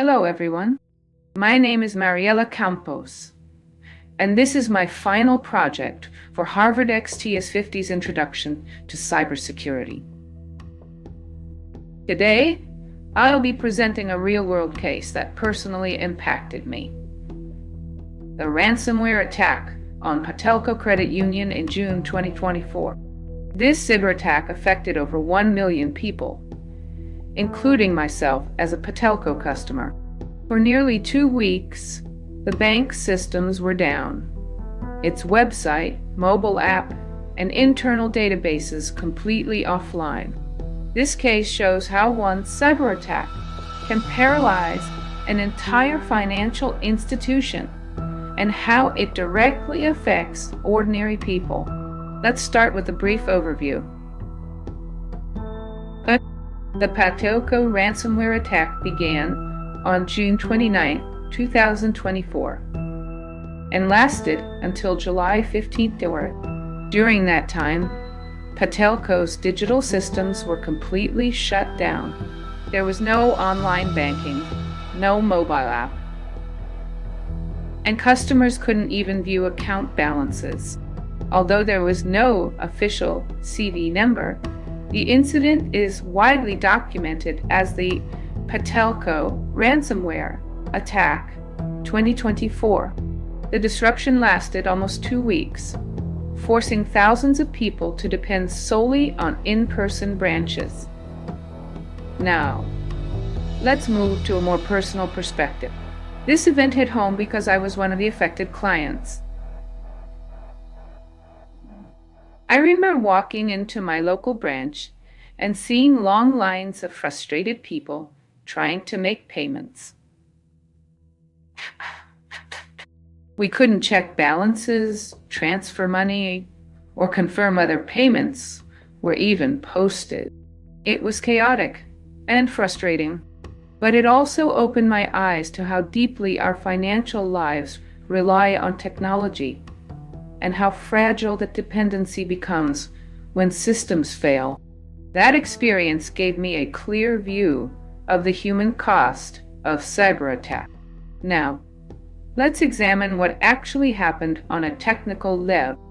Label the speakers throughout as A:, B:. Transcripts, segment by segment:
A: Hello, everyone. My name is Mariela Campos, and this is my final project for HarvardX TS50's Introduction to Cybersecurity. Today, I'll be presenting a real-world case that personally impacted me. The ransomware attack on Patelco Credit Union in June 2024. This cyberattack affected over 1 million people, including myself as a Patelco customer. For nearly 2 weeks, the bank's systems were down. Its website, mobile app, and internal databases completely offline. This case shows how one cyberattack can paralyze an entire financial institution and how it directly affects ordinary people. Let's start with a brief overview. The Patelco ransomware attack began on June 29, 2024, and lasted until July 15th. During that time, Patelco's digital systems were completely shut down. There was no online banking, no mobile app, and customers couldn't even view account balances. Although there was no official CV number, the incident is widely documented as the Patelco Ransomware Attack 2024. The disruption lasted almost 2 weeks, forcing thousands of people to depend solely on in-person branches. Now, let's move to a more personal perspective. This event hit home because I was one of the affected clients. I remember walking into my local branch and seeing long lines of frustrated people trying to make payments. We couldn't check balances, transfer money, or confirm whether payments were even posted. It was chaotic and frustrating, but it also opened my eyes to how deeply our financial lives rely on technology and how fragile that dependency becomes when systems fail. That experience gave me a clear view of the human cost of cyberattack. Now, let's examine what actually happened on a technical level.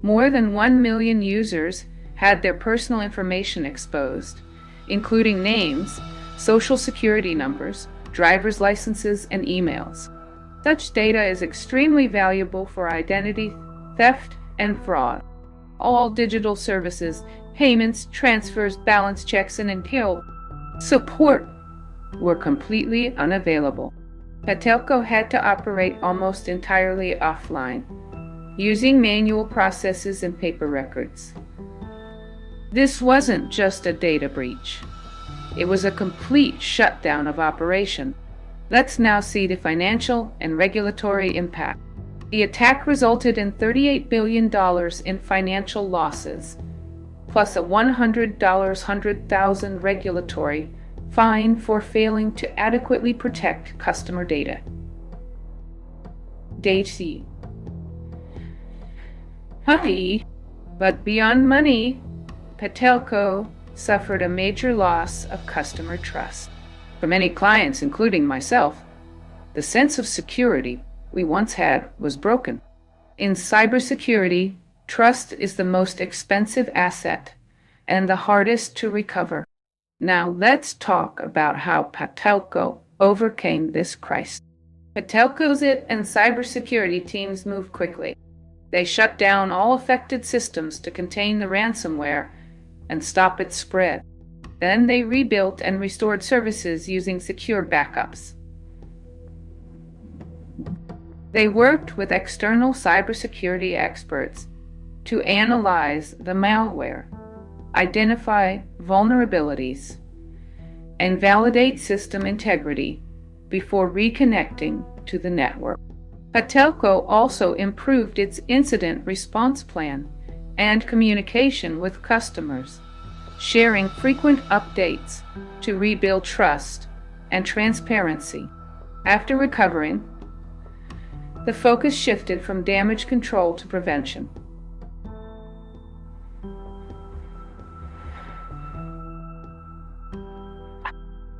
A: More than 1 million users had their personal information exposed, including names, social security numbers, driver's licenses, and emails. Such data is extremely valuable for identity theft and fraud. All digital services, payments, transfers, balance checks, and entail support were completely unavailable. Patelco had to operate almost entirely offline, using manual processes and paper records. This wasn't just a data breach. It was a complete shutdown of operation. Let's now see the financial and regulatory impact. The attack resulted in $38 billion in financial losses, plus a $100,000 regulatory fine for failing to adequately protect customer data. But beyond money, Patelco suffered a major loss of customer trust. For many clients, including myself, the sense of security we once had was broken. In cybersecurity, trust is the most expensive asset and the hardest to recover. Now let's talk about how Patelco overcame this crisis. Patelco's and cybersecurity teams moved quickly. They shut down all affected systems to contain the ransomware and stop its spread. Then they rebuilt and restored services using secure backups. They worked with external cybersecurity experts to analyze the malware, identify vulnerabilities, and validate system integrity before reconnecting to the network. Patelco also improved its incident response plan and communication with customers, sharing frequent updates to rebuild trust and transparency. After recovering, the focus shifted from damage control to prevention.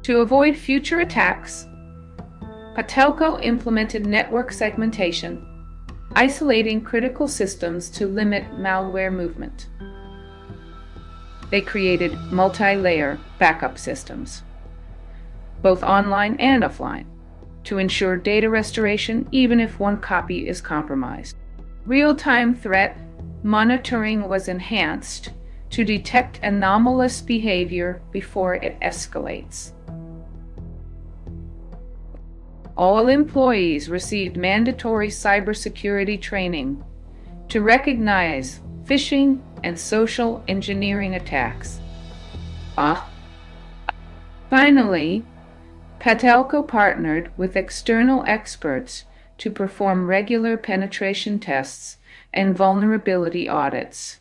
A: To avoid future attacks, Patelco implemented network segmentation, isolating critical systems to limit malware movement. They created multi-layer backup systems, both online and offline, to ensure data restoration even if one copy is compromised. Real-time threat monitoring was enhanced to detect anomalous behavior before it escalates. All employees received mandatory cybersecurity training to recognize phishing and social engineering attacks. Finally, Patelco partnered with external experts to perform regular penetration tests and vulnerability audits,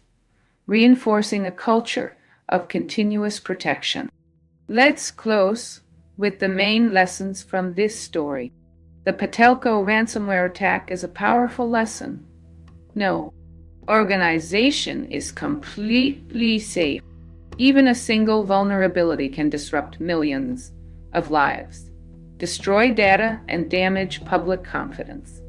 A: reinforcing a culture of continuous protection. Let's close with the main lessons from this story. The Patelco ransomware attack is a powerful lesson. No organization is completely safe. Even a single vulnerability can disrupt millions of lives, destroy data, and damage public confidence.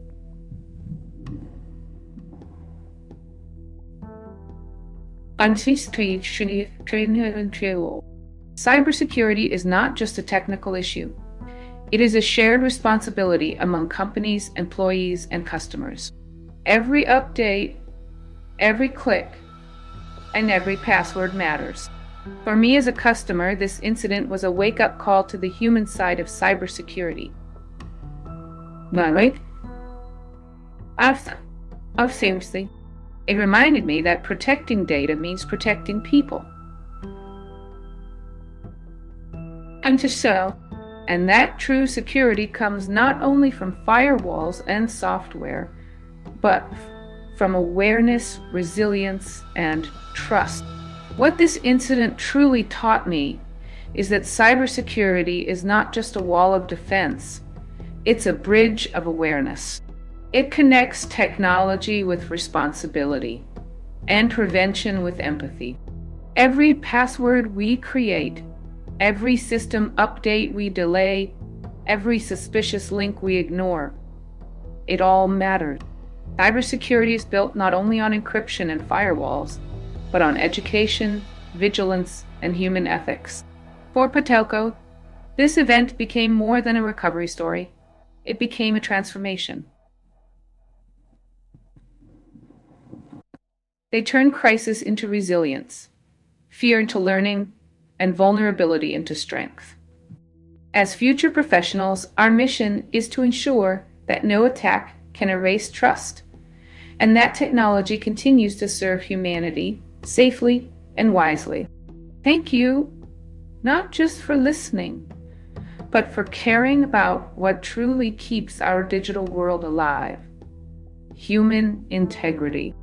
A: Cybersecurity is not just a technical issue. It is a shared responsibility among companies, employees, and customers. Every update, every click, and every password matters. For me as a customer, this incident was a wake-up call to the human side of cybersecurity. Seriously, it reminded me that protecting data means protecting people. And that true security comes not only from firewalls and software, but from awareness, resilience, and trust. What this incident truly taught me is that cybersecurity is not just a wall of defense, it's a bridge of awareness. It connects technology with responsibility and prevention with empathy. Every password we create, every system update we delay, every suspicious link we ignore, it all matters. Cybersecurity is built not only on encryption and firewalls, but on education, vigilance, and human ethics. For Patelco, this event became more than a recovery story. It became a transformation. They turned crisis into resilience, fear into learning, and vulnerability into strength. As future professionals, our mission is to ensure that no attack can erase trust, and that technology continues to serve humanity safely and wisely. Thank you, not just for listening, but for caring about what truly keeps our digital world alive: human integrity.